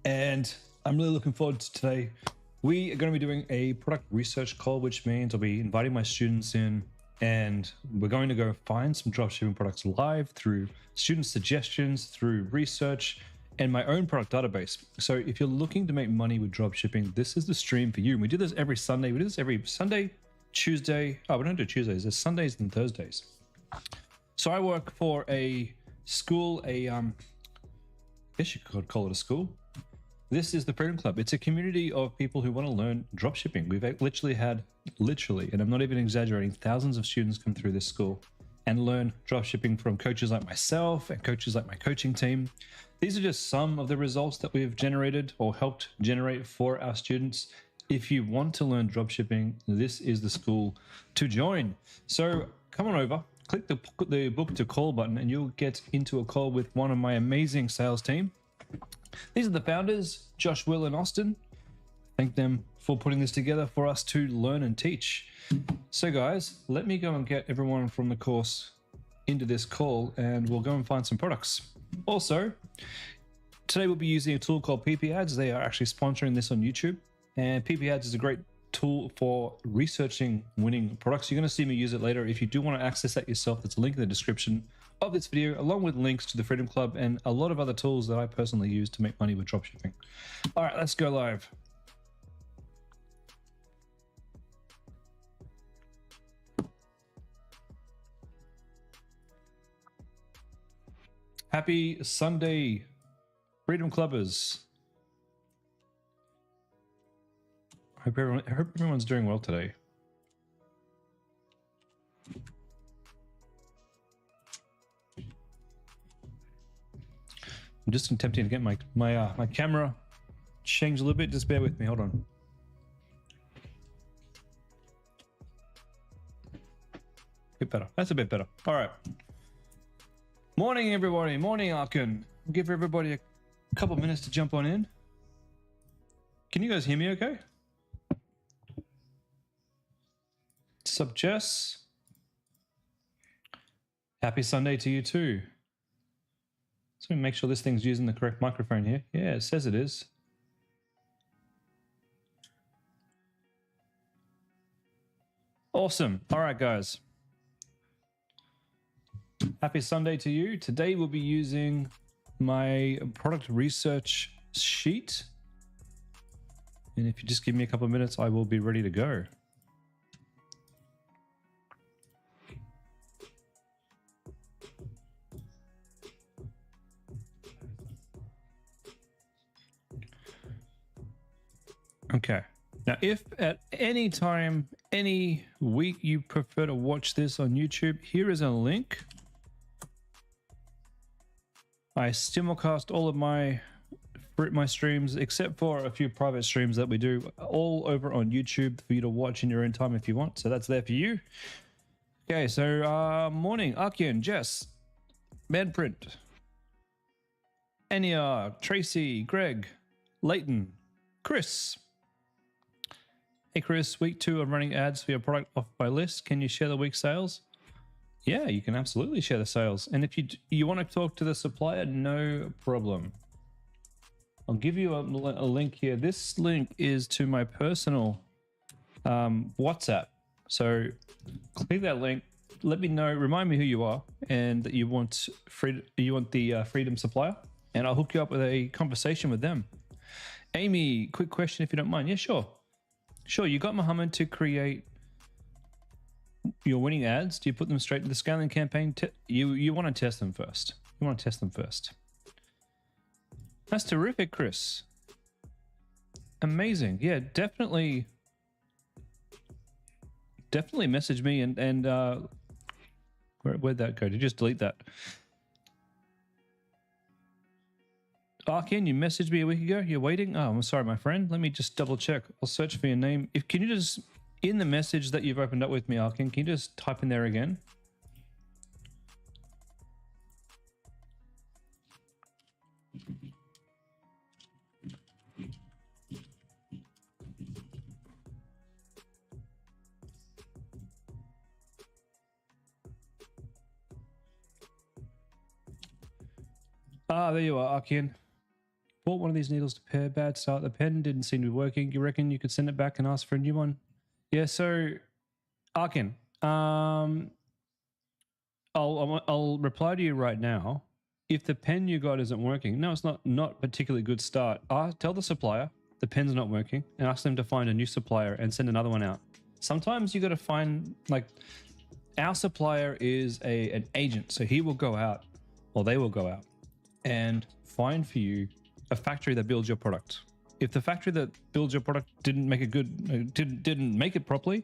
and I'm really looking forward to today. We are going to be doing a product research call, which means I'll be inviting my students in and we're going to go find some dropshipping products live through student suggestions, through research, and my own product database. So if you're looking to make money with dropshipping, this is the stream for you. And we do this every Sunday. We do this every Sunday, Tuesday. Oh, we don't do Tuesdays. There's Sundays and Thursdays. So I work for a school, I guess you could call it a school. This is the Freedom Club. It's a community of people who want to learn dropshipping. We've literally had, and I'm not even exaggerating, thousands of students come through this school and learn dropshipping from coaches like myself and coaches like my coaching team. These are just some of the results that we've generated or helped generate for our students. If you want to learn dropshipping, this is the school to join. So come on over, click the book to call button and you'll get into a call with one of my amazing sales team. These are the founders, Josh, Will, and Austin. Thank them for putting this together for us to learn and teach. So guys, let me go and get everyone from the course into this call and we'll go and find some products. Also, today we'll be using a tool called PiPi Ads. They are actually sponsoring this on YouTube. And PiPi Ads is a great tool for researching winning products. You're going to see me use it later. If you do want to access that yourself, there's a link in the description of this video, along with links to the Freedom Club and a lot of other tools that I personally use to make money with dropshipping. All right, let's go live. Happy Sunday, Freedom Clubbers. I hope everyone's doing well today. I'm just attempting to get my camera changed a little bit. Just bear with me. Hold on. A bit better. That's a bit better. All right. Morning, everybody. Morning, Arkin. I'll give everybody a couple minutes to jump on in. Can you guys hear me okay? Sup, Jess? Happy Sunday to you too. So let me make sure this thing's using the correct microphone here. Yeah, it says it is. Awesome. All right, guys. Happy Sunday to you. Today we'll be using my product research sheet. And if you just give me a couple of minutes, I will be ready to go. Okay. Now, if at any time, any week you prefer to watch this on YouTube, here is a link. I simulcast all of my streams, except for a few private streams that we do, all over on YouTube for you to watch in your own time if you want. So that's there for you. Okay, so morning, Arkian, Jess, Manprint, Enya, Tracy, Greg, Leighton, Chris. Hey Chris, week 2 of running ads for your product off my list. Can you share the week's sales? Yeah, you can absolutely share the sales. And if you want to talk to the supplier, no problem. I'll give you a link here. This link is to my personal WhatsApp. So click that link. Let me know. Remind me who you are and that you want the Freedom supplier, and I'll hook you up with a conversation with them. Amy, quick question if you don't mind. Yeah, sure. Sure, you got Mohammed to create your winning ads. Do you put them straight to the scaling campaign? You want to test them first. You want to test them first. That's terrific, Chris. Amazing. Yeah, definitely message me and where'd that go? Did you just delete that? Arkin, you messaged me a week ago. You're waiting? Oh, I'm sorry, my friend. Let me just double check. I'll search for your name. Can you just, in the message that you've opened up with me, Arkin, can you just type in there again? Ah, there you are, Arkin. bought one of these needles to pair. Bad start. The pen didn't seem to be working. You reckon you could send it back and ask for a new one? Yeah, so Arkin, I'll reply to you right now. If the pen you got isn't working, no, it's not particularly good start. Tell the supplier the pen's not working and ask them to find a new supplier and send another one out. Sometimes you got to find, like, our supplier is an agent, so he will go out, or they will go out and find for you a factory that builds your product. If the factory that builds your product didn't make didn't make it properly,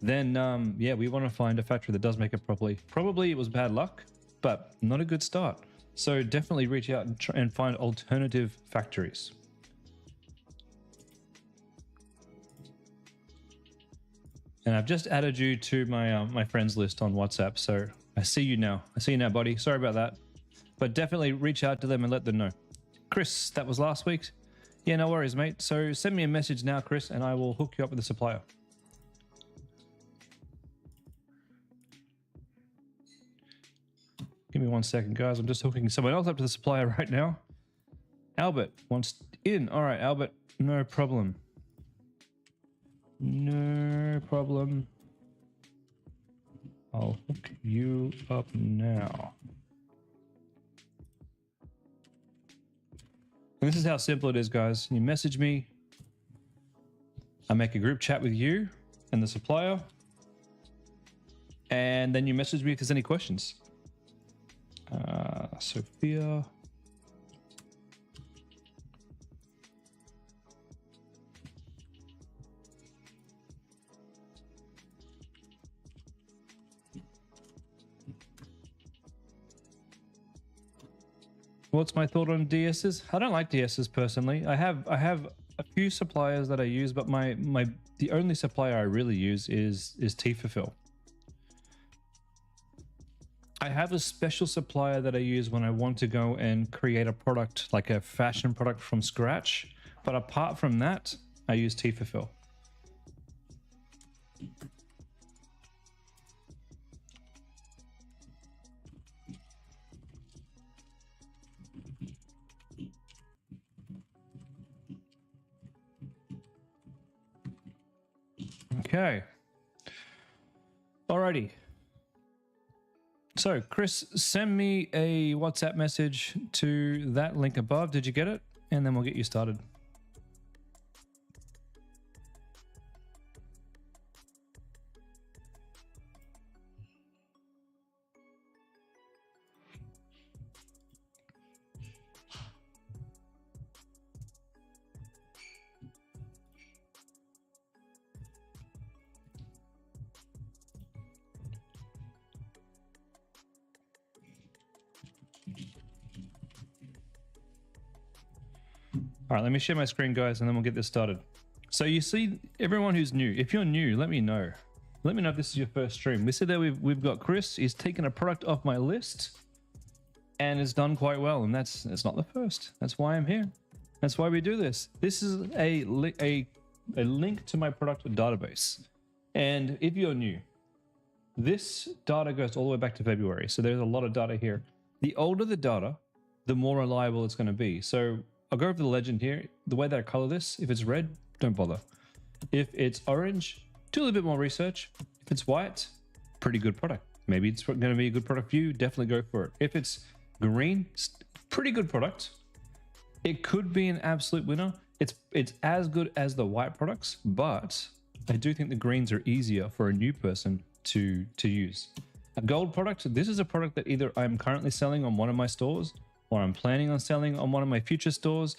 then yeah, we want to find a factory that does make it properly. Probably it was bad luck, but not a good start. So definitely reach out and try and find alternative factories. And I've just added you to my my friends list on WhatsApp, so I see you now. I see you now, buddy. Sorry about that, but definitely reach out to them and let them know. Chris, that was last week. Yeah, no worries, mate. So send me a message now, Chris, and I will hook you up with the supplier. Give me 1 second, guys. I'm just hooking someone else up to the supplier right now. Albert wants in. All right, Albert, no problem. No problem. I'll hook you up now. And this is how simple it is, guys. You message me. I make a group chat with you and the supplier. And then you message me if there's any questions. Sophia. What's my thought on DSs? I don't like DSs personally. I have a few suppliers that I use, but the only supplier I really use is T-Fulfill. I have a special supplier that I use when I want to go and create a product, like a fashion product from scratch. But apart from that, I use T-Fulfill. Okay. Alrighty. So, Chris, send me a WhatsApp message to that link above. Did you get it? And then we'll get you started. All right, let me share my screen, guys, and then we'll get this started. So you see, everyone who's new, if you're new, let me know. Let me know if this is your first stream. We see that we've got Chris. He's taken a product off my list and it's done quite well. And that's not the first. That's why I'm here. That's why we do this. This is a link to my product database. And if you're new, this data goes all the way back to February. So there's a lot of data here. The older the data, the more reliable it's going to be. So I'll go over the legend here. The way that I color this, if it's red, don't bother. If it's orange, do a little bit more research. If it's white, pretty good product. Maybe it's going to be a good product for you. Definitely go for it. If it's green, pretty good product. It could be an absolute winner. It's as good as the white products, but I do think the greens are easier for a new person to use. A gold product, this is a product that either I'm currently selling on one of my stores, or I'm planning on selling on one of my future stores,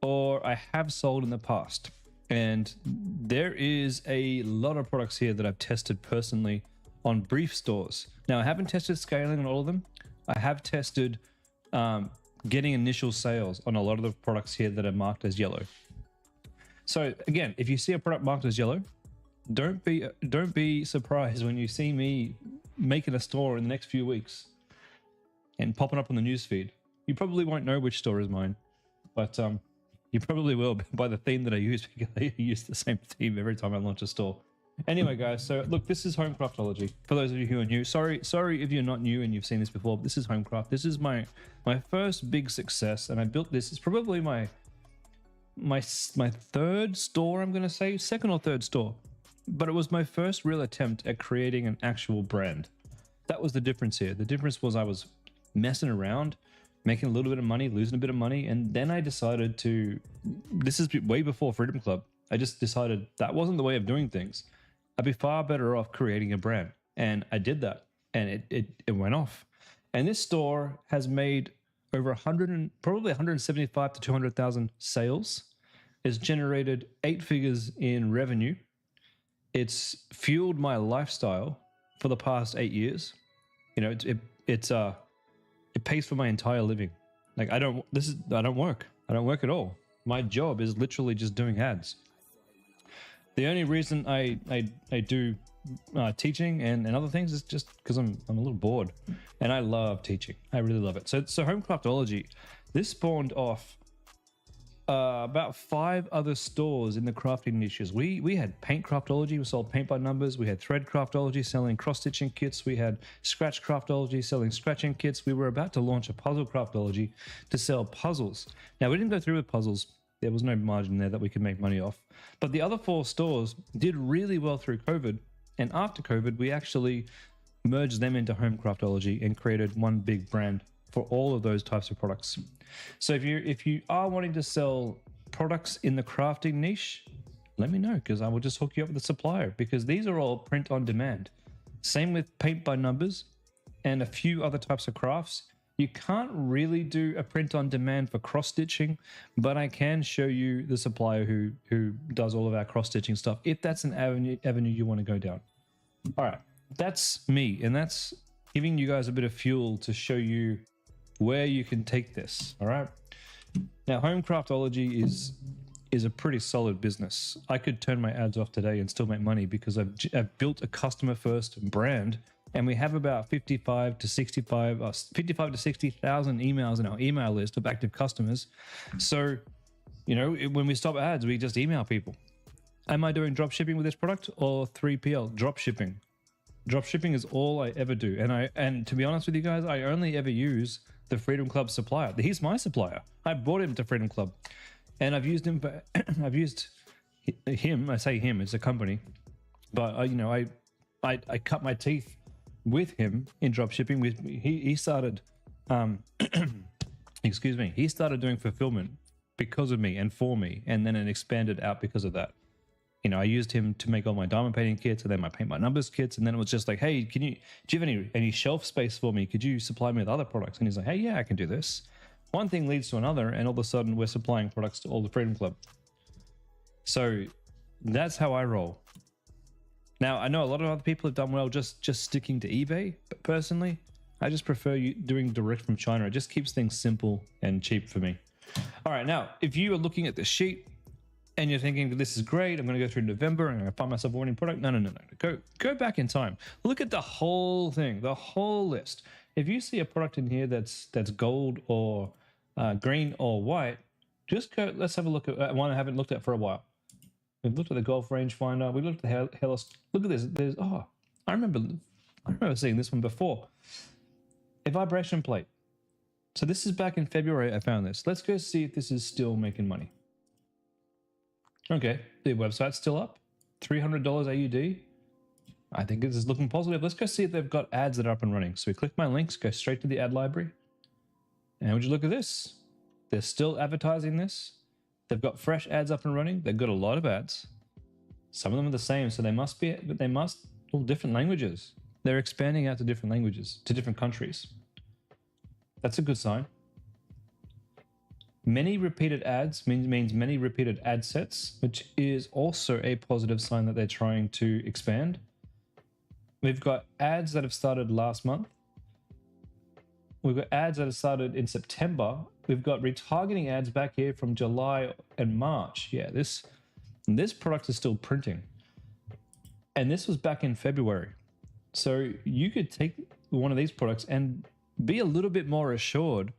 or I have sold in the past. And there is a lot of products here that I've tested personally on brief stores. Now, I haven't tested scaling on all of them. I have tested getting initial sales on a lot of the products here that are marked as yellow. So again, if you see a product marked as yellow, don't be surprised when you see me making a store in the next few weeks and popping up on the newsfeed. You probably won't know which store is mine, but you probably will by the theme that I use, because I use the same theme every time I launch a store. Anyway, guys, so look, this is Homecraftology. For those of you who are new, sorry if you're not new and you've seen this before. This is Homecraft. This is my first big success, and I built this. It's probably my third store, I'm gonna say, second or third store, but it was my first real attempt at creating an actual brand. That was the difference here. The difference was I was messing around, making a little bit of money, losing a bit of money, and then I decided to, this is way before Freedom Club, I just decided that wasn't the way of doing things. I'd be far better off creating a brand, and I did that, and it went off. And this store has made over 100 and probably 175 to 200,000 sales. It's generated 8 figures in revenue. It's fueled my lifestyle for the past 8 years. You know, it pays for my entire living. Like I don't work. I don't work at all. My job is literally just doing ads. The only reason I do teaching and other things is just because I'm a little bored, and I love teaching. I really love it. So Homecraftology, this spawned off about 5 other stores in the crafting niches. We had Paint Craftology, we sold paint by numbers. We had Thread Craftology selling cross stitching kits. We had Scratch Craftology selling scratching kits. We were about to launch a Puzzle Craftology to sell puzzles. Now we didn't go through with puzzles. There was no margin there that we could make money off. But the other 4 stores did really well through COVID. And after COVID, we actually merged them into Homecraftology and created one big brand for all of those types of products. So if you are wanting to sell products in the crafting niche, let me know, because I will just hook you up with a supplier, because these are all print on demand. Same with paint by numbers and a few other types of crafts. You can't really do a print on demand for cross stitching, but I can show you the supplier who does all of our cross stitching stuff, if that's an avenue you want to go down. All right, that's me, and that's giving you guys a bit of fuel to show you where you can take this. All right. Now, Homecraftology is a pretty solid business. I could turn my ads off today and still make money because I've built a customer first brand. And we have about 55 to 60,000 emails in our email list of active customers. So, you know, when we stop ads, we just email people. Am I doing drop shipping with this product or 3PL? Drop shipping. Drop shipping is all I ever do. And to be honest with you guys, I only ever use the Freedom Club supplier. He's my supplier. I brought him to Freedom Club, and I've used him for, I've used him. I say him, it's a company, but you know, I cut my teeth with him in drop shipping. He started excuse me, he started doing fulfillment because of me and for me, and then it expanded out because of that. You know, I used him to make all my diamond painting kits and then my paint by numbers kits, and then it was just like, hey, do you have any shelf space for me? Could you supply me with other products? And he's like, hey, yeah, I can do this. One thing leads to another, and all of a sudden we're supplying products to all the Freedom Club. So that's how I roll. Now, I know a lot of other people have done well just sticking to eBay, but personally, I just prefer doing direct from China. It just keeps things simple and cheap for me. All right, now, if you are looking at the sheet and you're thinking, this is great, I'm going to go through November and I'm going to find myself a winning product. No. Go back in time. Look at the whole thing, the whole list. If you see a product in here that's gold or green or white, just go, let's have a look at one I haven't looked at for a while. We've looked at the golf rangefinder. We looked at the Hellas. Look at this. I remember seeing this one before. A vibration plate. So this is back in February I found this. Let's go see if this is still making money. Okay, the website's still up. $300 AUD. I think this is looking positive. Let's go see if they've got ads that are up and running. So we click my links, go straight to the ad library. And would you look at this? They're still advertising this. They've got fresh ads up and running. They've got a lot of ads. Some of them are the same, so they must all different languages. They're expanding out to different languages, to different countries. That's a good sign. Many repeated ads means many repeated ad sets, which is also a positive sign that they're trying to expand. We've got ads that have started last month. We've got ads that have started in September. We've got retargeting ads back here from July and March. Yeah, this product is still printing. And this was back in February. So you could take one of these products and be a little bit more assured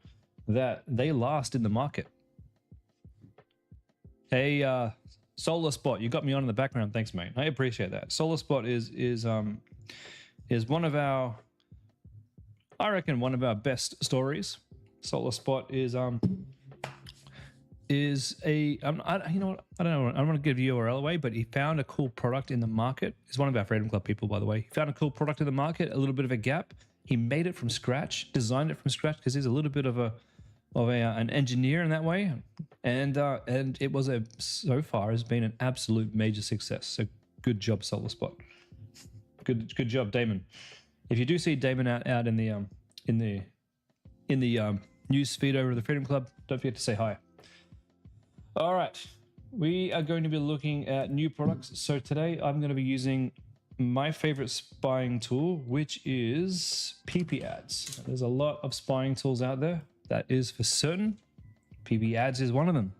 that they last in the market. A Solar Spot, you got me on in the background. Thanks, mate. I appreciate that. Solar Spot is one of our, I reckon, one of our best stories. Solar Spot is a you know what, I don't know, I don't want to give the URL away, but he found a cool product in the market. He's one of our Freedom Club people, by the way. He found a cool product in the market, a little bit of a gap. He made it from scratch, designed it from scratch, because he's a little bit of an engineer in that way, and it was so far has been an absolute major success. So good job, Solar Spot. Good job, Damon. If you do see Damon out in the news feed over the Freedom Club, don't forget to say hi. All right, we are going to be looking at new products. So today I'm going to be using my favorite spying tool, which is PiPi ads. There's a lot of spying tools out there, that is for certain. PiPi ads is one of them.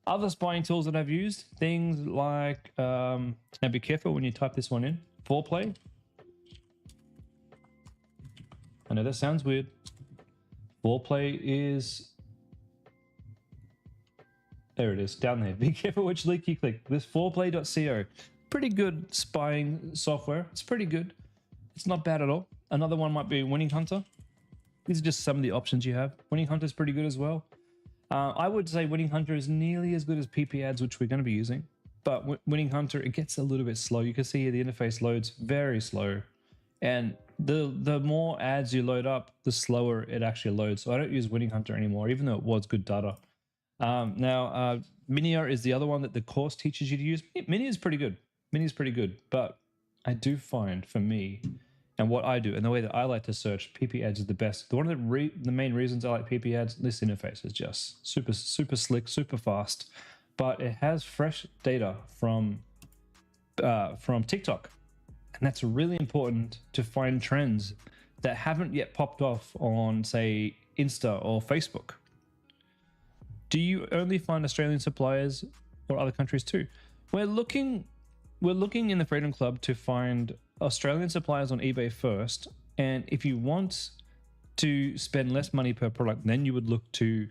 Other spying tools that I've used, things like, and be careful when you type this one in, Foreplay. I know that sounds weird. Foreplay is, there it is, down there. Be careful which link you click. This foreplay.co. Pretty good spying software. It's pretty good. It's not bad at all. Another one might be Winning Hunter. These are just some of the options you have. Winning Hunter is pretty good as well. I would say Winning Hunter is nearly as good as PiPi ads, which we're going to be using. But Winning Hunter, it gets a little bit slow. You can see here the interface loads very slow. And the more ads you load up, the slower it actually loads. So I don't use Winning Hunter anymore, even though it was good data. Now, Minia is the other one that the course teaches you to use. Minia is pretty good. Minia is pretty good. But I do find, for me, and what I do, and the way that I like to search, PiPi ads is the best. One of the main reasons I like PiPi ads, this interface is just super slick, super fast. But it has fresh data from TikTok. And that's really important to find trends that haven't yet popped off on, say, Insta or Facebook. Do you only find Australian suppliers or other countries too? We're looking in the Freedom Club to find Australian suppliers on eBay first. And if you want to spend less money per product, then you would look to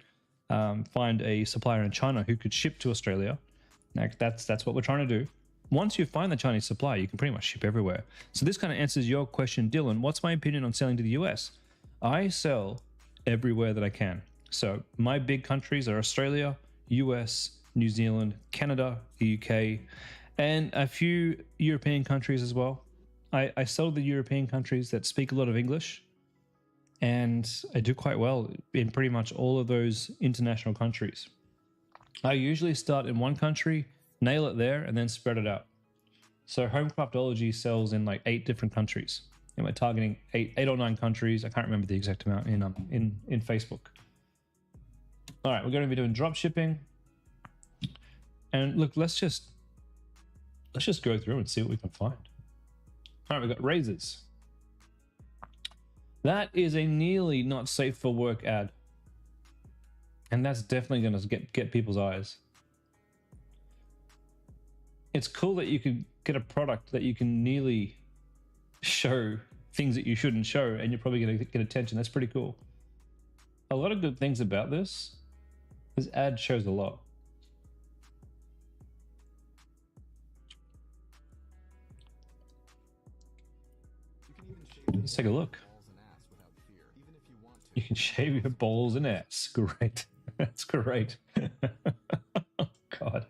find a supplier in China who could ship to Australia. Like that's what we're trying to do. Once you find the Chinese supplier, you can pretty much ship everywhere. So this kind of answers your question, Dylan. What's my opinion on selling to the US? I sell everywhere that I can. So my big countries are Australia, US, New Zealand, Canada, the UK, and a few European countries as well. I sell the European countries that speak a lot of English, and I do quite well in pretty much all of those international countries. I usually start in one country, nail it there, and then spread it out. So Home Craftology sells in like 8 different countries, and we're targeting 8 or 9 countries. I can't remember the exact amount in Facebook. All right, we're going to be doing drop shipping, and look, let's just go through and see what we can find. All right, we've got razors. That is a nearly not safe for work ad, and that's definitely going to get people's eyes. It's cool that you can get a product that you can nearly show things that you shouldn't show, and you're probably going to get attention. That's pretty cool. A lot of good things about this. This ad shows a lot. Let's take a look. You can shave your balls and ass. Great. That's great. Oh, God.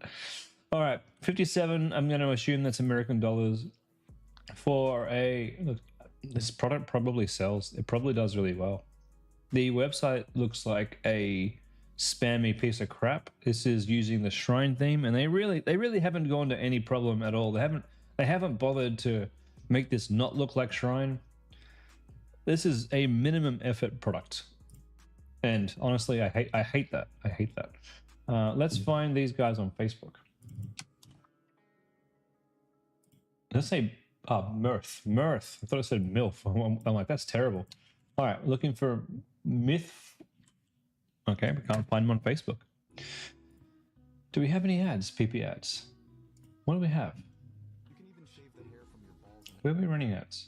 All right, 57. I'm going to assume that's American dollars for a look. This product probably sells. It probably does really well. The website looks like a spammy piece of crap. This is using the Shrine theme, and they really haven't gone to any problem at all. They haven't bothered to make this not look like Shrine. This is a minimum effort product, and honestly, I hate that. I hate that. Let's find these guys on Facebook. Let's say Mirth. I thought it said MILF. I'm like, that's terrible. All right, looking for Myth. Okay, we can't find them on Facebook. Do we have any ads? PiPi ads. What do we have? You can even shave the hair from your balls. Where are we running ads?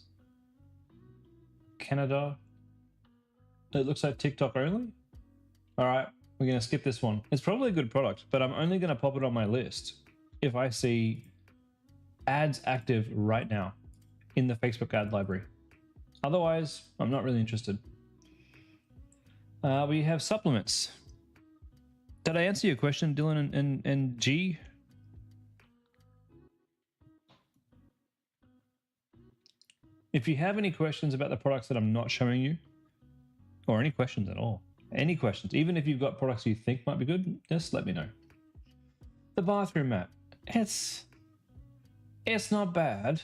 Canada. It looks like TikTok only. All right, we're gonna skip this one. It's probably a good product, but I'm only gonna pop it on my list if I see ads active right now in the Facebook ad library. Otherwise, I'm not really interested. We have supplements. Did I answer your question, Dylan and G? If you have any questions about the products that I'm not showing you, or any questions at all, any questions, even if you've got products you think might be good, just let me know. The bathroom mat, it's not bad.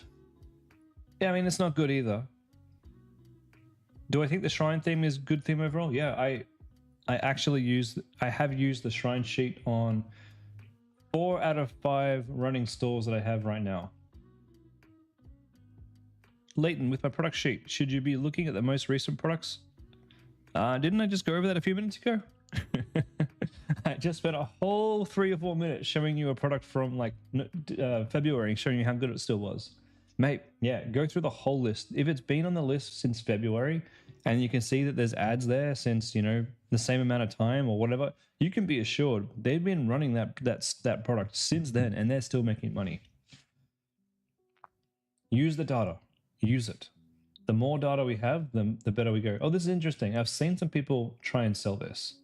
Yeah, I mean, it's not good either. Do I think the shrine theme is good theme overall? Yeah, I have used the shrine sheet on 4 out of 5 running stores that I have right now. Leighton, with my product sheet, should you be looking at the most recent products? Didn't I just go over that a few minutes ago? I just spent a whole 3 or 4 minutes showing you a product from like February, showing you how good it still was. Mate, yeah, go through the whole list. If it's been on the list since February and you can see that there's ads there since, you know, the same amount of time or whatever, you can be assured they've been running that product since then and they're still making money. Use the data. Use it. The more data we have, the better we go. Oh, this is interesting. I've seen some people try and sell this.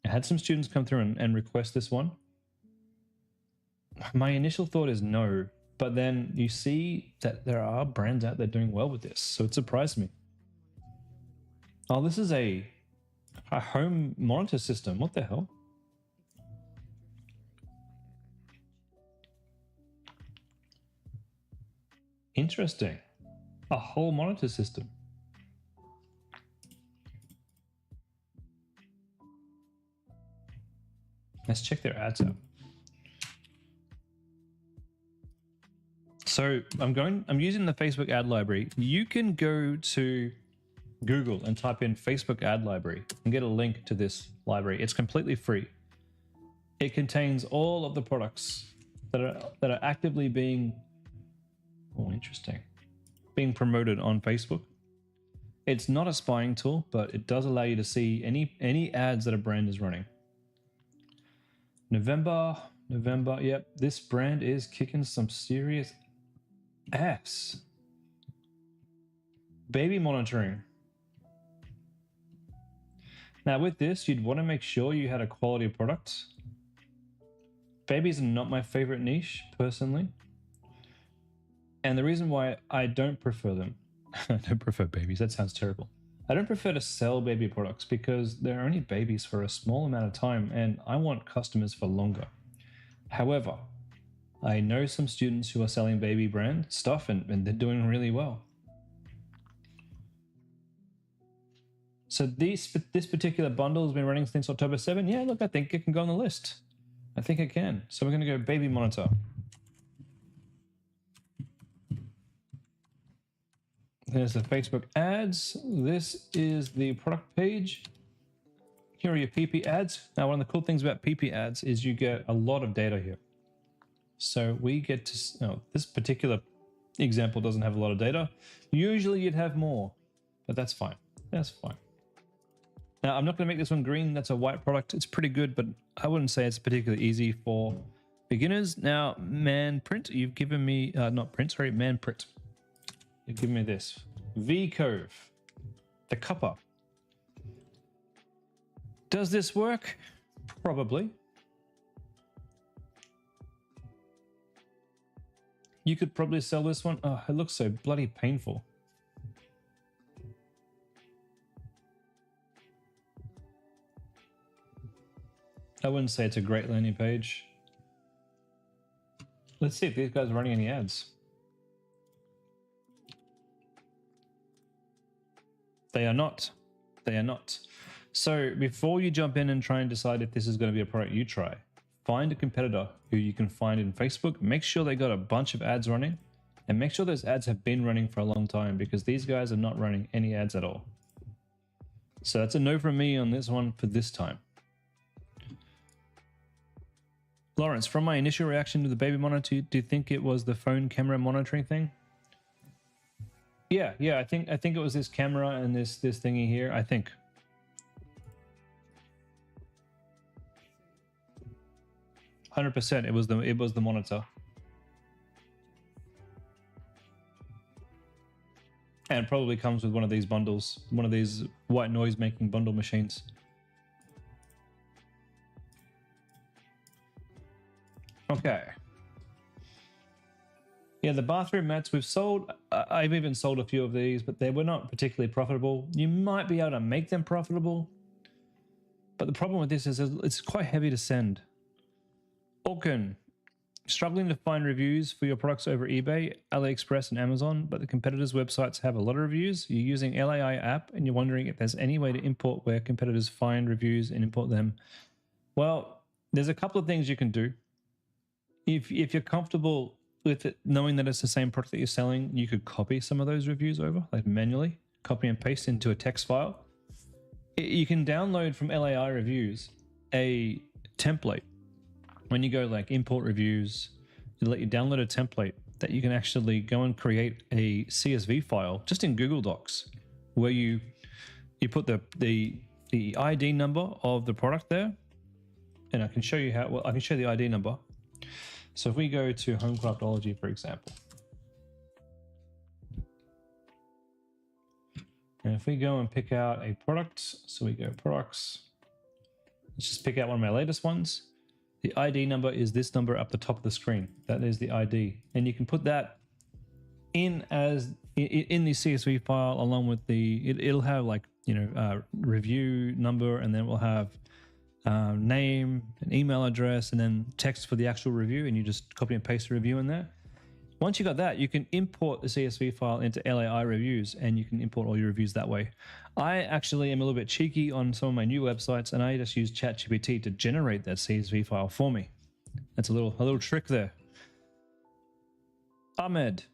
I had some students come through and request this one. My initial thought is no, but then you see that there are brands out there doing well with this, so it surprised me. Oh, this is a home monitor system. What the hell? Interesting. A whole monitor system. Let's check their ads out. So I'm using the Facebook ad library. You can go to Google and type in Facebook ad library and get a link to this library. It's completely free. It contains all of the products that are actively being, oh, interesting, being promoted on Facebook. It's not a spying tool, but it does allow you to see any ads that a brand is running. November, yep, this brand is kicking some serious ass. Baby monitoring. Now with this, you'd want to make sure you had a quality product. Babies are not my favorite niche, personally. And the reason why I don't prefer them, I don't prefer babies, that sounds terrible. I don't prefer to sell baby products because they're only babies for a small amount of time and I want customers for longer. However, I know some students who are selling baby brand stuff and they're doing really well. So this particular bundle has been running since October 7. Yeah, look, I think it can go on the list. I think it can. So we're going to go baby monitor. There's the Facebook ads. This is the product page. Here are your PiPi ads. Now, one of the cool things about PiPi ads is you get a lot of data here. So we get to, this particular example doesn't have a lot of data. Usually you'd have more, but that's fine. That's fine. Now, I'm not going to make this one green. That's a white product. It's pretty good, but I wouldn't say it's particularly easy for beginners. Now, Manprint, you've given me, not print, sorry, Manprint. You've given me this. V-Cove, the copper. Does this work? Probably. You could probably sell this one. Oh, it looks so bloody painful. I wouldn't say it's a great landing page. Let's see if these guys are running any ads. They are not. They are not. So before you jump in and try and decide if this is going to be a product you try, find a competitor who you can find in Facebook. Make sure they got a bunch of ads running and make sure those ads have been running for a long time because these guys are not running any ads at all. So that's a no from me on this one for this time. Lawrence, from my initial reaction to the baby monitor, do you think it was the phone camera monitoring thing? Yeah, I think it was this camera and this thingy here, I think. 100%. It was the monitor. And probably comes with one of these bundles, one of these white noise making bundle machines. Okay. Yeah, the bathroom mats we've sold. I've even sold a few of these, but they were not particularly profitable. You might be able to make them profitable, but the problem with this is it's quite heavy to send. Orkin, struggling to find reviews for your products over eBay, AliExpress, and Amazon, but the competitors' websites have a lot of reviews. You're using LAI app, and you're wondering if there's any way to import where competitors find reviews and import them. Well, there's a couple of things you can do. If you're comfortable with it, knowing that it's the same product that you're selling, you could copy some of those reviews over, like manually, copy and paste into a text file. You can download from LAI reviews a template. When you go like import reviews, it'll let you download a template that you can actually go and create a CSV file just in Google Docs, where you put the ID number of the product there, and I can show you how. Well, I can show the ID number. So if we go to Homecraftology, for example, and if we go and pick out a product, so we go products, let's just pick out one of my latest ones. The ID number is this number up the top of the screen. That is the ID. And you can put that in as in the CSV file along with it'll have like, review number, and then we'll have name, an email address, and then text for the actual review, and you just copy and paste the review in there. Once you got that, you can import the CSV file into LAI reviews, and you can import all your reviews that way. I actually am a little bit cheeky on some of my new websites, and I just use ChatGPT to generate that CSV file for me. That's a little trick there. Ahmed,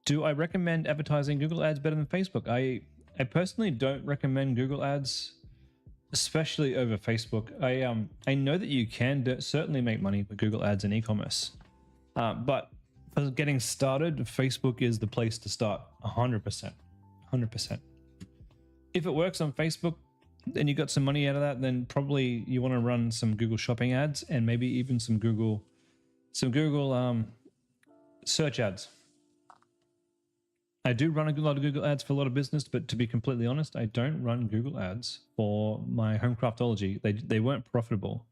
do I recommend advertising Google Ads better than Facebook? I personally don't recommend Google Ads, especially over Facebook. I know that you can certainly make money with Google Ads and e-commerce, but for getting started, Facebook is the place to start. 100%. If it works on Facebook and you got some money out of that, then probably you want to run some Google Shopping ads and maybe even some Google search ads. I do run a lot of Google ads for a lot of business, but to be completely honest, I don't run Google ads for my Homecraftology. They weren't profitable.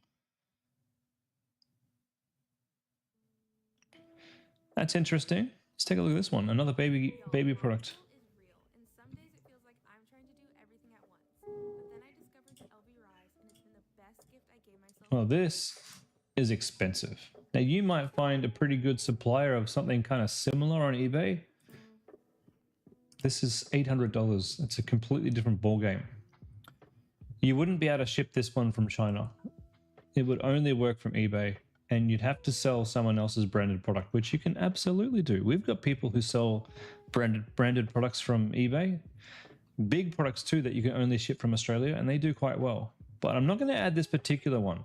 That's interesting. Let's take a look at this one. Another baby product. Well, this is expensive. Now you might find a pretty good supplier of something kind of similar on eBay. This is $800. It's a completely different ballgame. You wouldn't be able to ship this one from China. It would only work from eBay, and you'd have to sell someone else's branded product, which you can absolutely do. We've got people who sell branded products from eBay, big products too that you can only ship from Australia, and they do quite well. But I'm not going to add this particular one.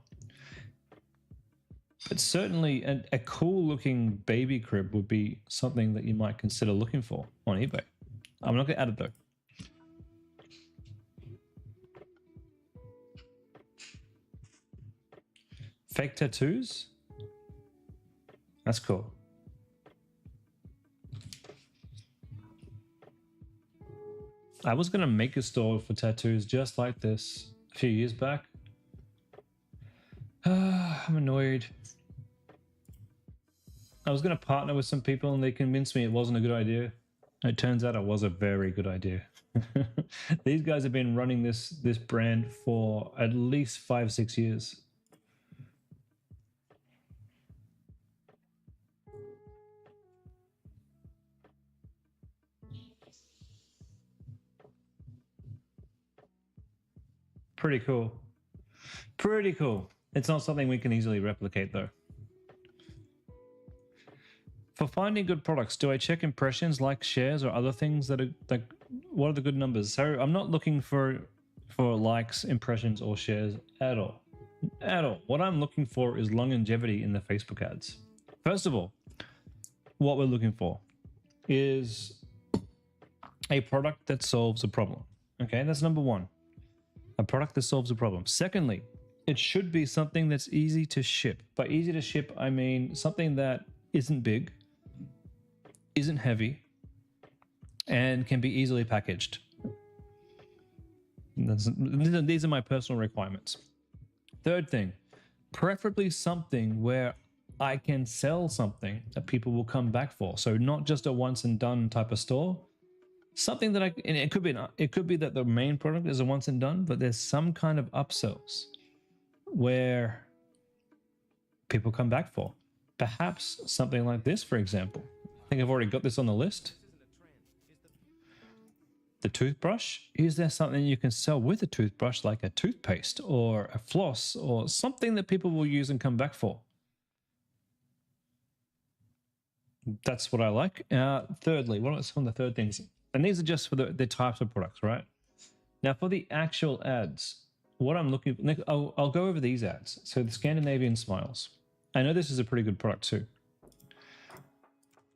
But certainly a cool looking baby crib would be something that you might consider looking for on eBay. I'm not going to add it though. Fake tattoos? That's cool. I was going to make a store for tattoos just like this a few years back. I'm annoyed. I was going to partner with some people and they convinced me it wasn't a good idea. It turns out it was a very good idea. These guys have been running this brand for at least 5-6 years. Pretty cool. Pretty cool. It's not something we can easily replicate though. For finding good products, do I check impressions, like shares, or other things that are like, what are the good numbers? So I'm not looking for likes, impressions, or shares at all. At all. What I'm looking for is longevity in the Facebook ads. First of all, what we're looking for is a product that solves a problem. Okay, that's number one. A product that solves a problem. Secondly, it should be something that's easy to ship. By easy to ship, I mean something that isn't big, isn't heavy, and can be easily packaged. These are my personal requirements. Third thing, preferably something where I can sell something that people will come back for. So not just a once and done type of store. Something that and it could be that the main product is a once and done, but there's some kind of upsells where people come back for. Perhaps something like this, for example. I think I've already got this on the list. The toothbrush. Is there something you can sell with a toothbrush, like a toothpaste or a floss or something that people will use and come back for? That's what I like. Thirdly, what are some of the third things? And these are just for the types of products, right? Now for the actual ads, what I'm looking for, I'll go over these ads. So the Scandinavian Smiles. I know this is a pretty good product too.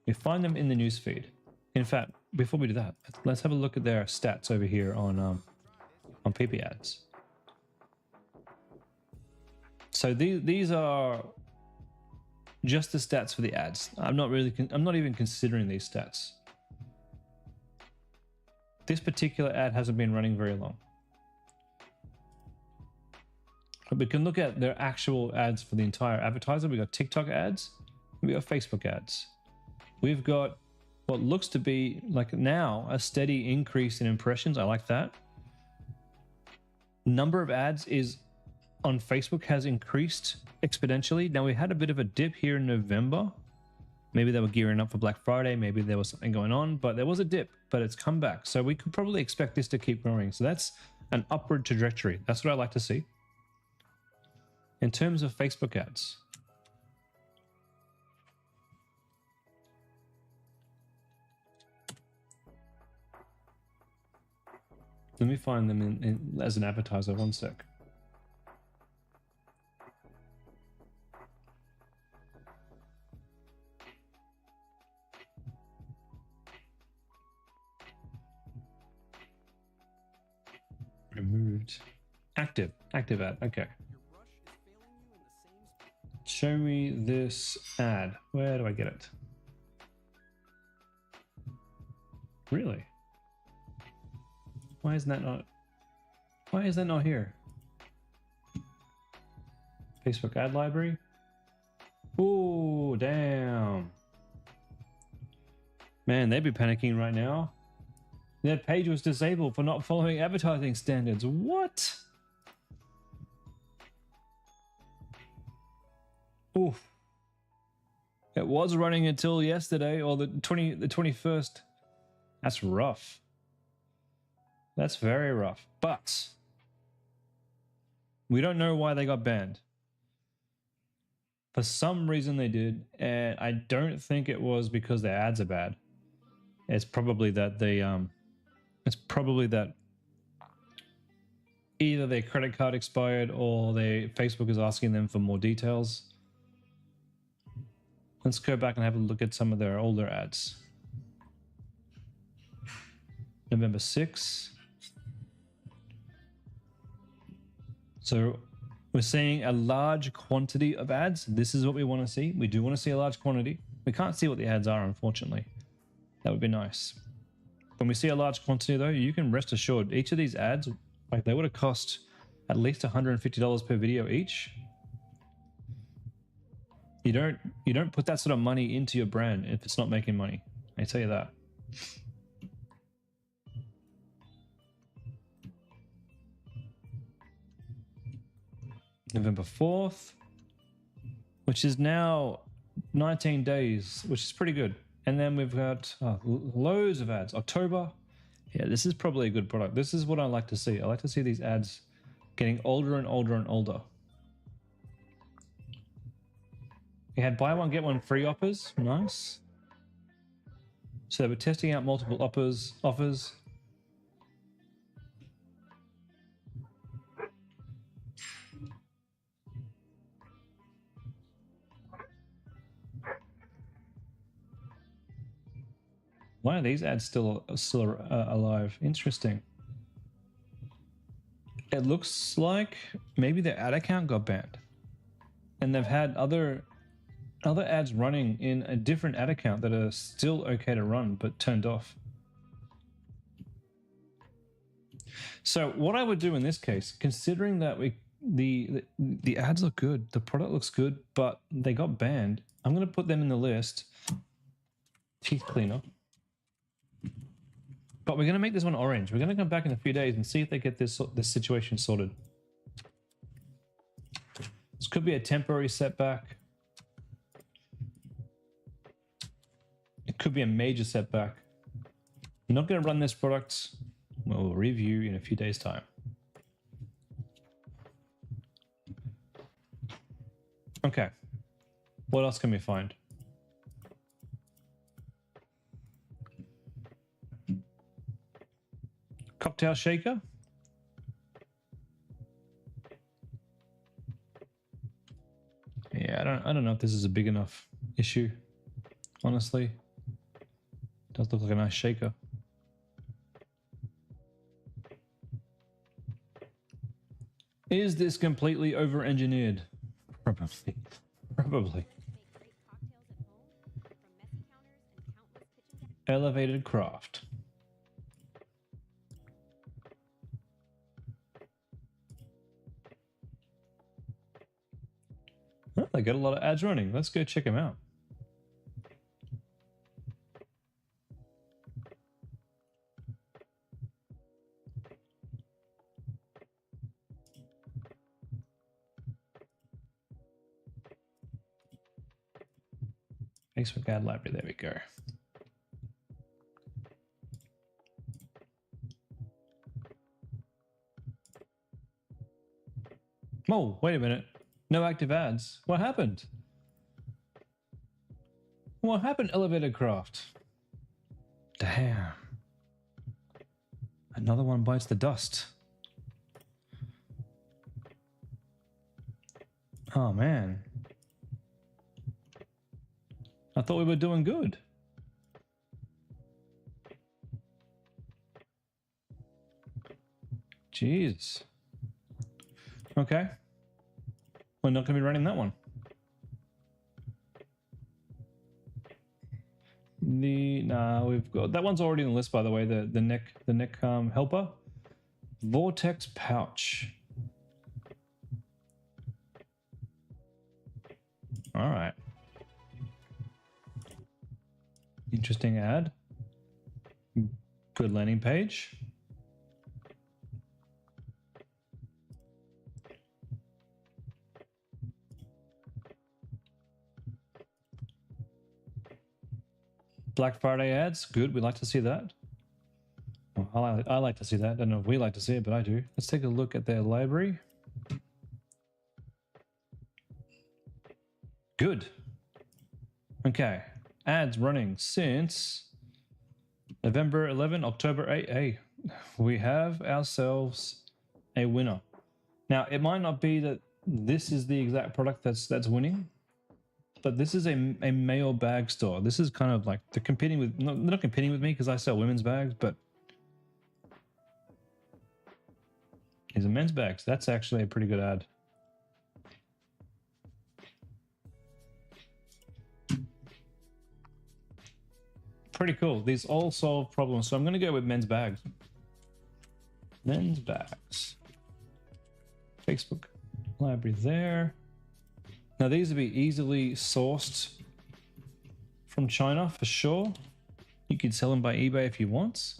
We find them in the newsfeed. In fact, before we do that, let's have a look at their stats over here on PiPi ads. So these are just the stats for the ads. I'm not even considering these stats. This particular ad hasn't been running very long. But we can look at their actual ads for the entire advertiser. We got TikTok ads, we got Facebook ads. We've got what looks to be like now a steady increase in impressions. I like that. Number of ads is on Facebook has increased exponentially. Now we had a bit of a dip here in November. Maybe they were gearing up for Black Friday. Maybe there was something going on, but there was a dip, but it's come back. So we could probably expect this to keep growing. So that's an upward trajectory. That's what I like to see. In terms of Facebook ads, let me find them as an advertiser. One sec. Removed. Active ad. Okay. Show me this ad. Where do I get it? Really? Why is that not here? Facebook ad library. Oh, damn. Man, they'd be panicking right now. Their page was disabled for not following advertising standards. What? Oof. It was running until yesterday or the 21st. That's rough. That's very rough. But we don't know why they got banned. For some reason they did, and I don't think it was because their ads are bad. It's probably that either their credit card expired or Facebook is asking them for more details. Let's go back and have a look at some of their older ads. November 6th. So we're seeing a large quantity of ads. This is what we want to see. We do want to see a large quantity. We can't see what the ads are, unfortunately. That would be nice. When we see a large quantity though, you can rest assured each of these ads, like they would have cost at least $150 per video each. You don't put that sort of money into your brand if it's not making money. I tell you that. November 4th, which is now 19 days, which is pretty good. And then we've got loads of ads. October. Yeah, this is probably a good product. This is what I like to see. I like to see these ads getting older and older and older. We had buy one, get one free offers. Nice. So they were testing out multiple offers. Why are these ads still alive? Interesting. it looks like maybe their ad account got banned, and they've had other ads running in a different ad account that are still okay to run but turned off. So what I would do in this case, considering that the ads look good, the product looks good, but they got banned, I'm going to put them in the list. Teeth cleaner. But we're going to make this one orange. We're going to come back in a few days and see if they get this situation sorted. This could be a temporary setback. It could be a major setback. I'm not going to run this product. We'll review in a few days' time. Okay. What else can we find? Cocktail shaker. Yeah, I don't know if this is a big enough issue. Honestly, it does look like a nice shaker. Is this completely over-engineered? Probably. Probably. Elevated craft. Oh, they got a lot of ads running. Let's go check them out. Facebook ad library, there we go. Oh, wait a minute. No active ads. What happened? What happened, Elevated Craft? Damn. Another one bites the dust. Oh, man. I thought we were doing good. Jeez. Okay. We're not going to be running that one. Nah, we've got that one's already on the list, by the way. The neck helper, Vortex pouch. All right. Interesting ad. Good landing page. Black Friday ads, good. We like to see that. Well, I like to see that. I don't know if we like to see it, but I do. Let's take a look at their library. Good. Okay. Ads running since November 11, October 8. Hey, we have ourselves a winner. Now, it might not be that this is the exact product that's winning, but this is a male bag store. This is kind of like they're competing with, they're not competing with me because I sell women's bags, but these are men's bags. That's actually a pretty good ad. Pretty cool. These all solve problems. So I'm going to go with men's bags. Men's bags. Facebook library there. Now these will be easily sourced from China for sure. You could sell them by eBay if you want.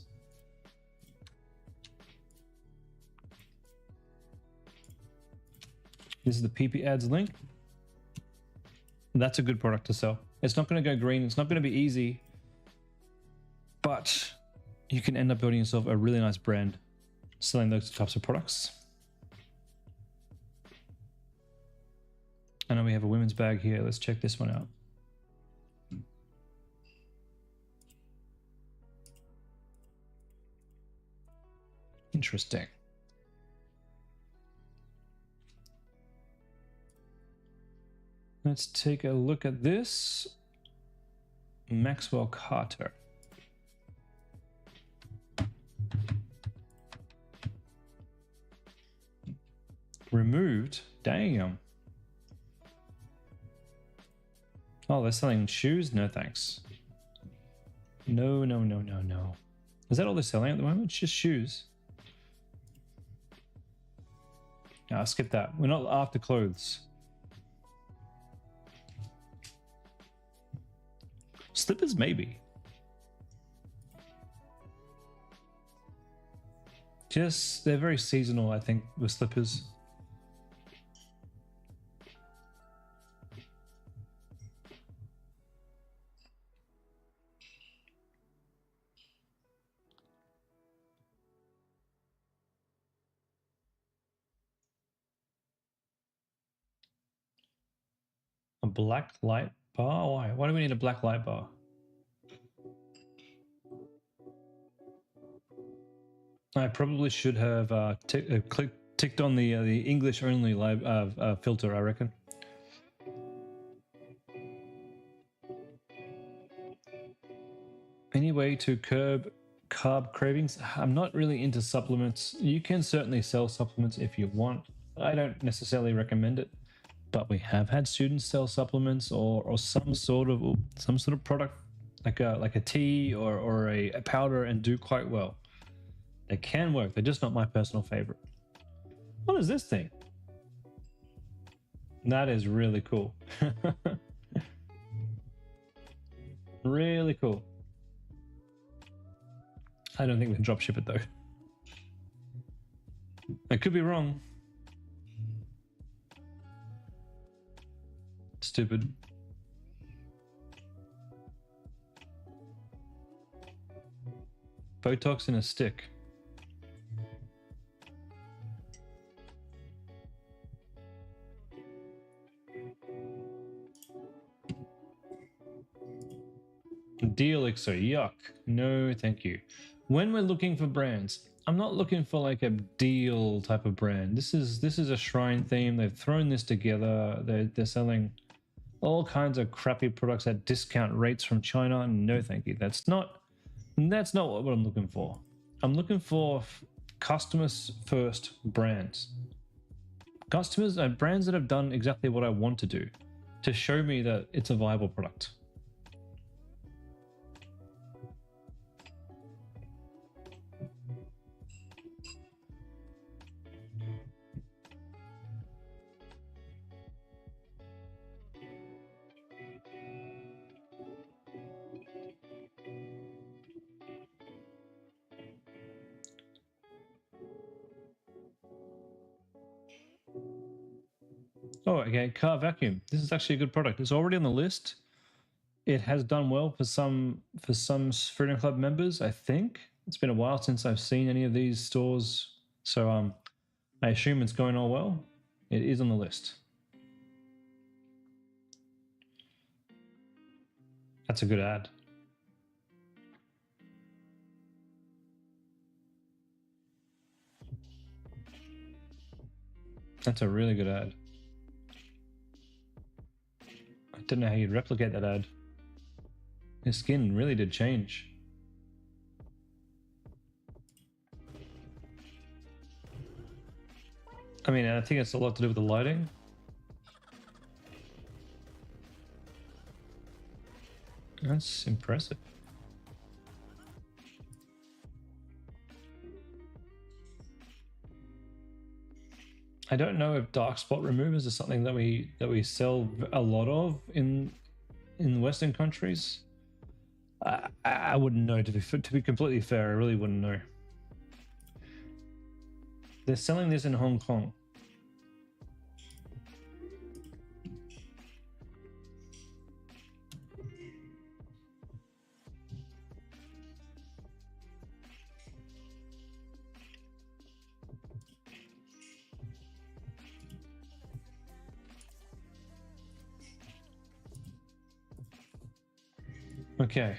This is the PiPi ads link. That's a good product to sell. It's not going to go green. It's not going to be easy, but you can end up building yourself a really nice brand selling those types of products. I know we have a women's bag here. Let's check this one out. Interesting. Let's take a look at this. Maxwell Carter. Removed? Damn. Oh, they're selling shoes? No thanks. No, no, no, no, no. Is that all they're selling at the moment? It's just shoes. No, I'll skip that. We're not after clothes. Slippers, maybe. Just, they're very seasonal, I think, with slippers. A black light bar? Why? Why do we need a black light bar? I probably should have ticked on the English only filter, I reckon. Any way to curb carb cravings? I'm not really into supplements. You can certainly sell supplements if you want. I don't necessarily recommend it, but we have had students sell supplements or some sort of product like a tea or a powder and do quite well. They can work. They're just not my personal favorite. What is this thing? That is really cool. Really cool. I don't think we can drop ship it though. I could be wrong. Stupid. Botox in a stick. D-Elixir, yuck. No, thank you. When we're looking for brands, I'm not looking for like a deal type of brand. This is a shrine theme. They've thrown this together. They're selling all kinds of crappy products at discount rates from China. No, thank you. That's not what I'm looking for. I'm looking for customers first brands. Customers and brands that have done exactly what I want to do to show me that it's a viable product. Oh, okay, car vacuum. This is actually a good product. It's already on the list. It has done well for some Freedom Club members, I think. It's been a while since I've seen any of these stores, so I assume it's going all well. It is on the list. That's a good ad. That's a really good ad. I don't know how you'd replicate that ad. His skin really did change. I mean, I think it's a lot to do with the lighting. That's impressive. I don't know if dark spot removers is something that we sell a lot of in Western countries. I wouldn't know, to be completely fair. I really wouldn't know. They're selling this in Hong Kong. Okay.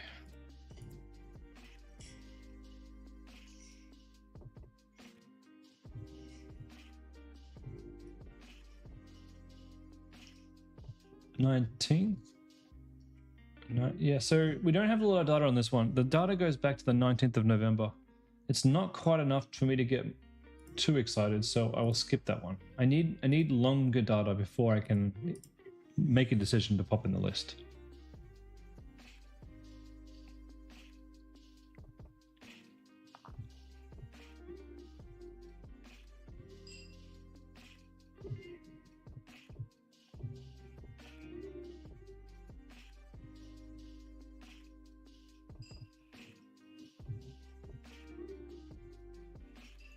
$19th? No, yeah, so we don't have a lot of data on this one. The data goes back to the 19th of November. It's not quite enough for me to get too excited, so I will skip that one. I need longer data before I can make a decision to pop in the list.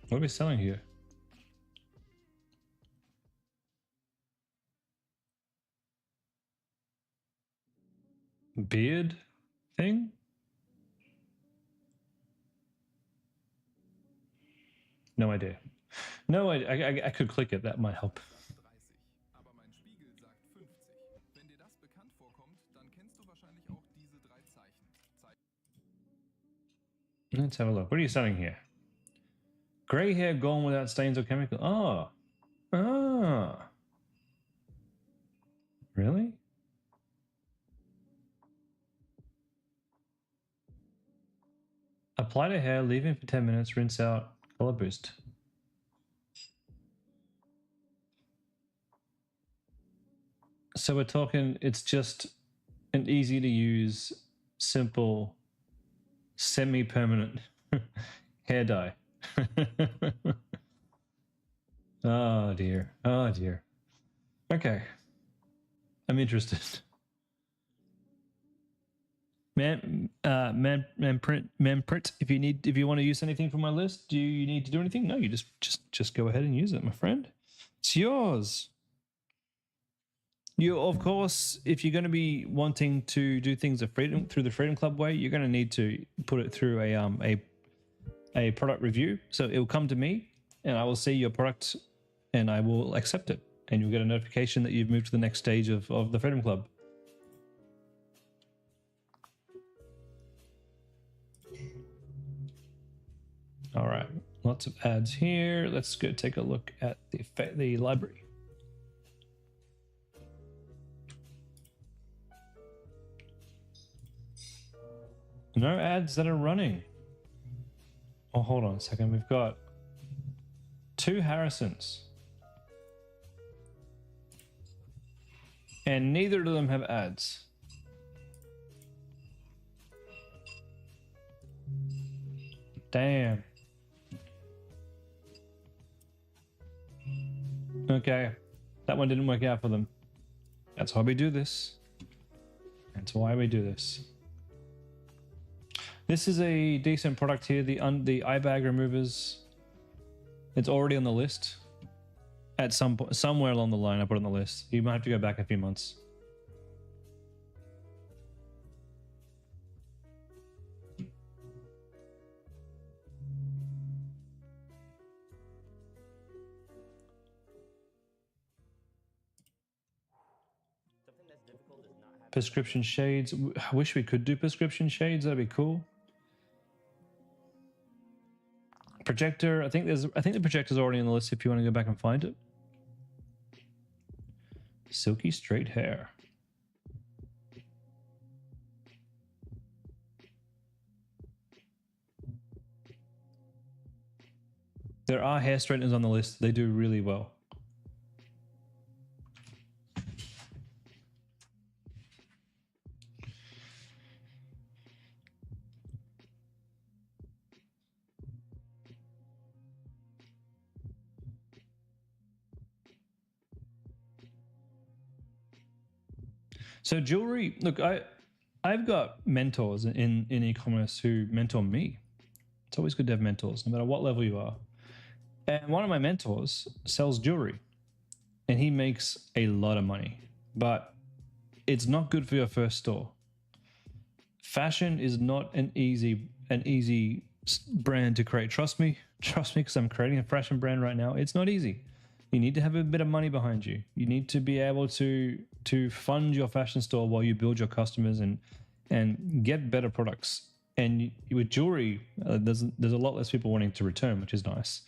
What are we selling here? Beard thing? No idea. No, I could click it. That might help. 30, aber mein Spiegel sagt 50. Wenn dir das bekannt vorkommt, dann kennst du wahrscheinlich auch diese drei Zeichen. Let's have a look. What are you selling here? Gray hair gone without stains or chemical. Oh. Ah. Really? Apply to hair, leave in for 10 minutes, rinse out, color boost. So we're talking, it's just an easy to use, simple, semi-permanent hair dye. Oh dear. Oh dear. Okay. I'm interested. Man print. If you want to use anything from my list, do you need to do anything? No, you just go ahead and use it, my friend. It's yours. You, of course, if you're going to be wanting to do things through the Freedom Club way, you're going to need to put it through a product review. So it will come to me, and I will see your product, and I will accept it, and you'll get a notification that you've moved to the next stage of the Freedom Club. All right, lots of ads here. Let's go take a look at the library. No ads that are running. Oh, hold on a second. We've got 2 Harrisons. And neither of them have ads. Damn. Okay. That one didn't work out for them. That's why we do this. That's why we do this. This is a decent product here. The eye bag removers. It's already on the list. At some point, somewhere along the line, I put it on the list. You might have to go back a few months. Prescription shades. I wish we could do prescription shades. That'd be cool. Projector. I think the projector's already on the list if you want to go back and find it. Silky straight hair. There are hair straighteners on the list. They do really well. So jewelry, look, I've got mentors in e-commerce who mentor me. It's always good to have mentors, no matter what level you are. And one of my mentors sells jewelry, and he makes a lot of money, but it's not good for your first store. Fashion is not an easy brand to create. Trust me, because I'm creating a fashion brand right now. It's not easy. You need to have a bit of money behind you. You need to be able to fund your fashion store while you build your customers and get better products. And with jewelry, there's a lot less people wanting to return, which is nice.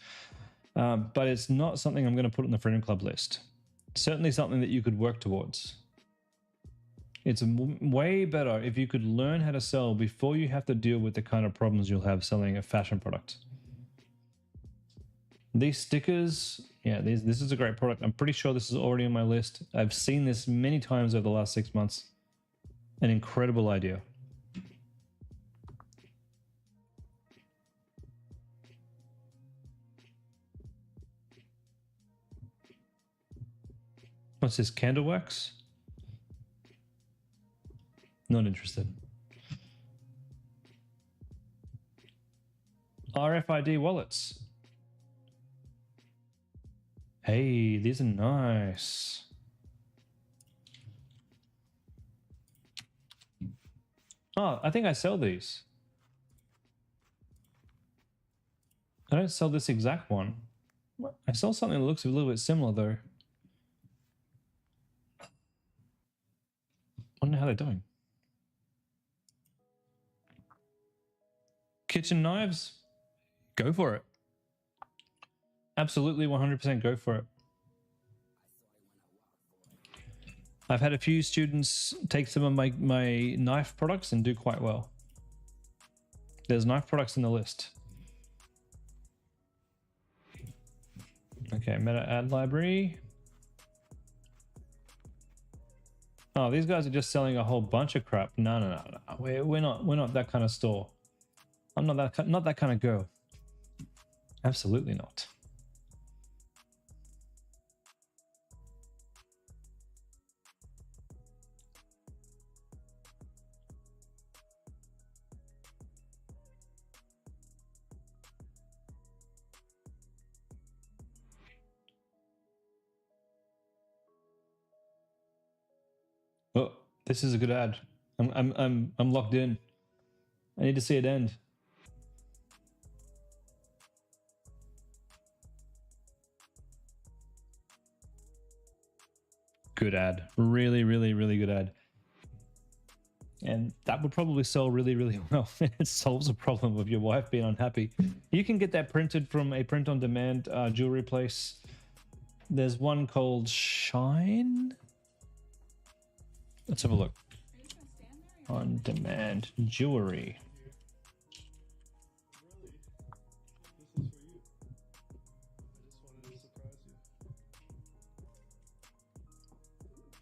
But it's not something I'm going to put on the Freedom Club list. Certainly something that you could work towards. It's way better if you could learn how to sell before you have to deal with the kind of problems you'll have selling a fashion product. These stickers, yeah, this is a great product. I'm pretty sure this is already on my list. I've seen this many times over the last 6 months. An incredible idea. What's this, candle wax? Not interested. RFID wallets. Hey, these are nice. Oh, I think I sell these. I don't sell this exact one. I sell something that looks a little bit similar though. I wonder how they're doing. Kitchen knives, go for it. Absolutely 100% go for it. I've had a few students take some of my knife products and do quite well. There's knife products in the list. Okay, meta ad library. Oh, these guys are just selling a whole bunch of crap. No. We're not that kind of store. I'm not that kind of girl. Absolutely not. Oh, this is a good ad. I'm locked in. I need to see it end. Good ad. Really good ad. And that would probably sell really well. It solves a problem of your wife being unhappy. You can get that printed from a print-on-demand jewelry place. There's one called Shine. Let's have a look. On-demand jewelry.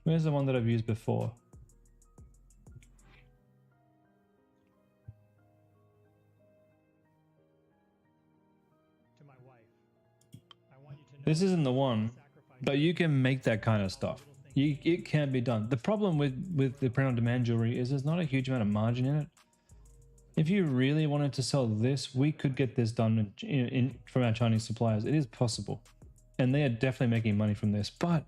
Where's the one that I've used before? To my wife, I want you to know This isn't the one, but you can make that kind of stuff. It can be done. The problem with the print-on-demand jewelry is there's not a huge amount of margin in it. If you really wanted to sell this, we could get this done from our Chinese suppliers. It is possible. And they are definitely making money from this. But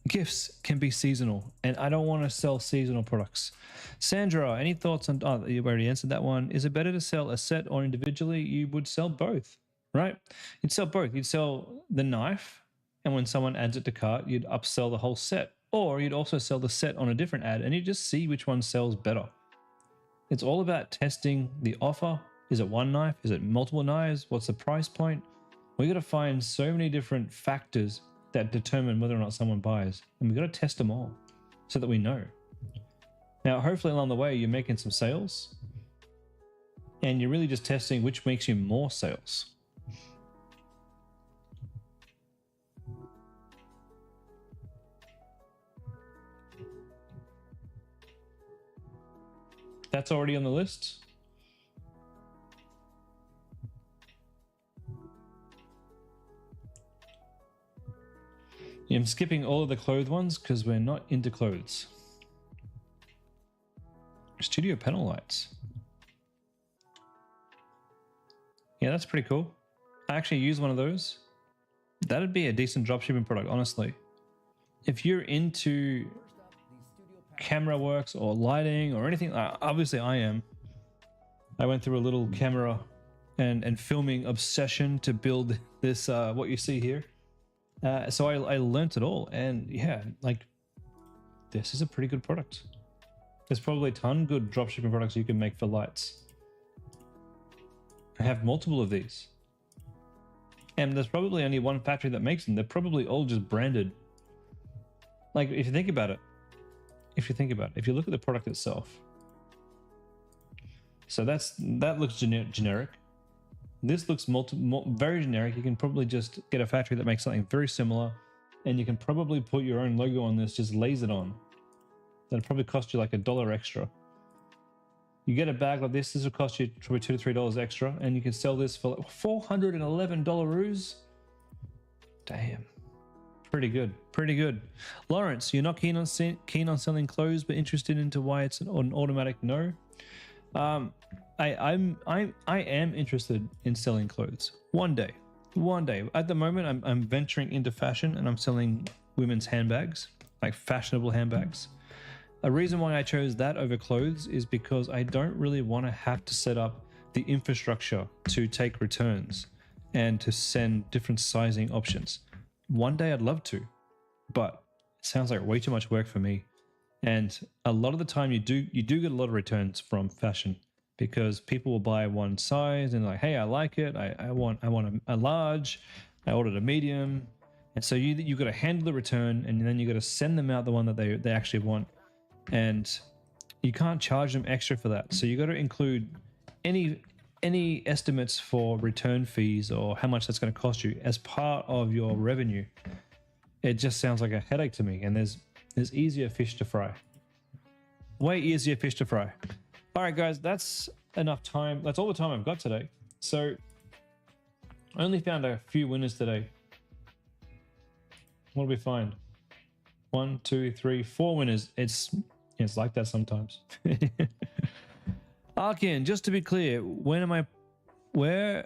gifts can be seasonal. And I don't want to sell seasonal products. Sandra, any thoughts on... Oh, you've already answered that one. Is it better to sell a set or individually? You would sell both, right? You'd sell both. You'd sell the knife. And when someone adds it to cart, you'd upsell the whole set. Or you'd also sell the set on a different ad and you just see which one sells better. It's all about testing the offer. Is it one knife? Is it multiple knives? What's the price point? We got to find so many different factors that determine whether or not someone buys. And we got to test them all so that we know. Now, hopefully along the way, you're making some sales and you're really just testing which makes you more sales. That's already on the list. Yeah, I'm skipping all of the clothes ones because we're not into clothes. Studio panel lights. Yeah, that's pretty cool. I actually use one of those. That'd be a decent dropshipping product, honestly. If you're into camera works or lighting or anything, obviously I am. I went through a little camera and filming obsession to build this what you see here. So I learnt it all, and yeah, like this is a pretty good product. There's probably a ton of good dropshipping products you can make for lights. I have multiple of these, and there's probably only one factory that makes them. They're probably all just branded. Like if you think about it, if you look at the product itself, so that looks generic. This looks very generic. You can probably just get a factory that makes something very similar, and you can probably put your own logo on this, just laze it on. That'll probably cost you like $1 extra. You get a bag like this will cost you probably $2 to $3 extra, and you can sell this for like $411. Damn. Pretty good, pretty good. Lawrence, you're not keen on selling clothes, but interested into why it's an automatic no. I am interested in selling clothes one day. At the moment, I'm venturing into fashion, and I'm selling women's handbags, like fashionable handbags. A reason why I chose that over clothes is because I don't really want to have to set up the infrastructure to take returns and to send different sizing options. One day I'd love to, but it sounds like way too much work for me. And a lot of the time you do get a lot of returns from fashion, because people will buy one size and like, hey, I like it. I want a large. I ordered a medium. And so you got to handle the return, and then you got to send them out the one that they actually want. And you can't charge them extra for that. So you got to include any estimates for return fees or how much that's going to cost you as part of your revenue. It just sounds like a headache to me, and there's easier fish to fry. Way easier fish to fry. All right, guys, that's enough time. That's all the time I've got today. So I only found a few winners today. What did we find? 1, 2, 3, 4 winners. It's like that sometimes. Arkin, just to be clear, where are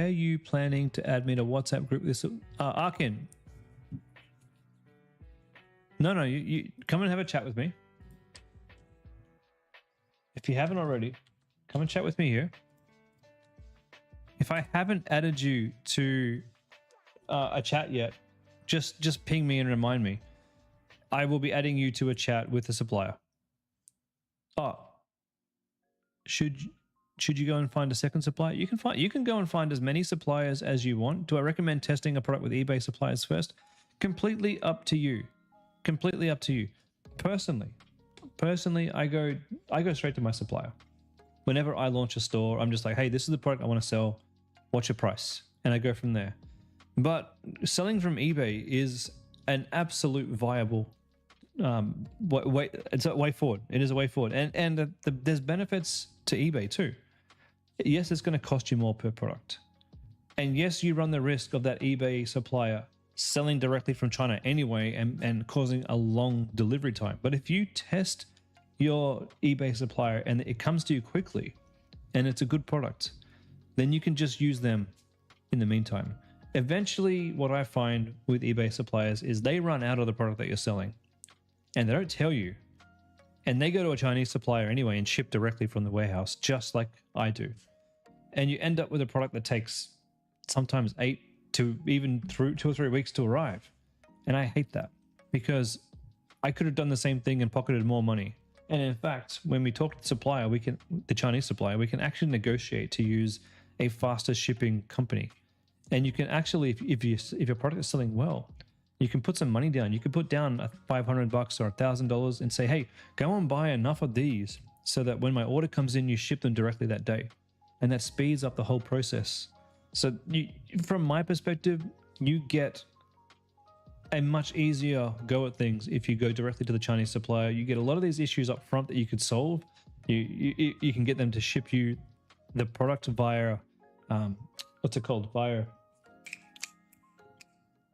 you planning to add me to WhatsApp group? This Arkin. No, you come and have a chat with me. If you haven't already, come and chat with me here. If I haven't added you to a chat yet, just ping me and remind me. I will be adding you to a chat with the supplier. Oh, should you go and find a second supplier? You can go and find as many suppliers as you want. Do I recommend testing a product with eBay suppliers first? Completely up to you. Completely up to you. Personally, I go straight to my supplier. Whenever I launch a store, I'm just like, hey, this is the product I want to sell. What's your price? And I go from there. But selling from eBay is an absolute viable it's a way forward. It is a way forward, and there's benefits to eBay too. Yes, it's going to cost you more per product, and yes, you run the risk of that eBay supplier selling directly from China anyway and causing a long delivery time. But if you test your eBay supplier and it comes to you quickly and it's a good product, then you can just use them in the meantime. Eventually, what I find with eBay suppliers is they run out of the product that you're selling, and they don't tell you. And they go to a Chinese supplier anyway and ship directly from the warehouse, just like I do. And you end up with a product that takes sometimes 8 to even through 2 or 3 weeks to arrive. And I hate that, because I could have done the same thing and pocketed more money. And in fact, when we talk to the supplier, the Chinese supplier, we can actually negotiate to use a faster shipping company. And you can actually, if your product is selling well, you can put some money down. You can put down $500 or $1,000 and say, hey, go and buy enough of these so that when my order comes in, you ship them directly that day. And that speeds up the whole process. So from my perspective, you get a much easier go at things if you go directly to the Chinese supplier. You get a lot of these issues up front that you could solve. You can get them to ship you the product via, what's it called? Via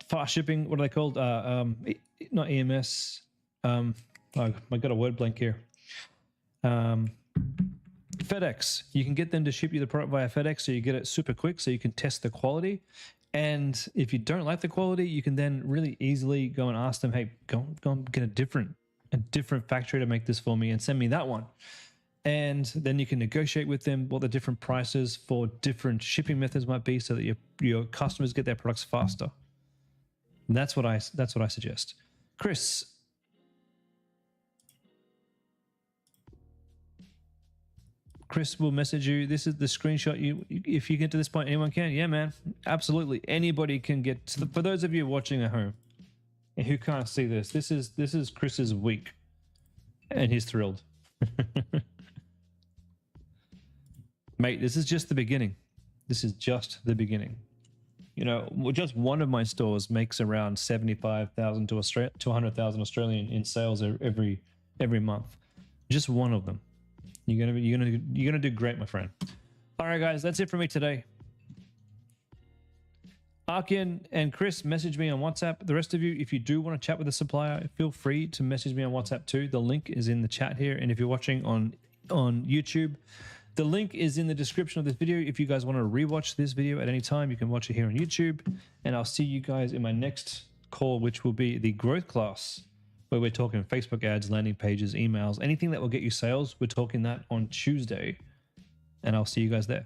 fast shipping. What are they called? Not EMS. Oh, I got a word blank here. FedEx. You can get them to ship you the product via FedEx, so you get it super quick, so you can test the quality. And if you don't like the quality, you can then really easily go and ask them, hey, go and get a different factory to make this for me and send me that one. And then you can negotiate with them what the different prices for different shipping methods might be, so that your customers get their products faster. And that's what I suggest. Chris. Chris will message you. This is the screenshot. If you get to this point, anyone can. Yeah, man. Absolutely. Anybody can get to for those of you watching at home and who can't see this, this is Chris's week. And he's thrilled. Mate, this is just the beginning. This is just the beginning. You know, just one of my stores makes around 75,000 to 100,000 Australian in sales every month. Just one of them. You're gonna do great, my friend. All right, guys, that's it for me today. Arkin and Chris, message me on WhatsApp. The rest of you, if you do want to chat with a supplier, feel free to message me on WhatsApp too. The link is in the chat here, and if you're watching on YouTube, the link is in the description of this video. If you guys want to rewatch this video at any time, you can watch it here on YouTube. And I'll see you guys in my next call, which will be the growth class, where we're talking Facebook ads, landing pages, emails, anything that will get you sales. We're talking that on Tuesday. And I'll see you guys there.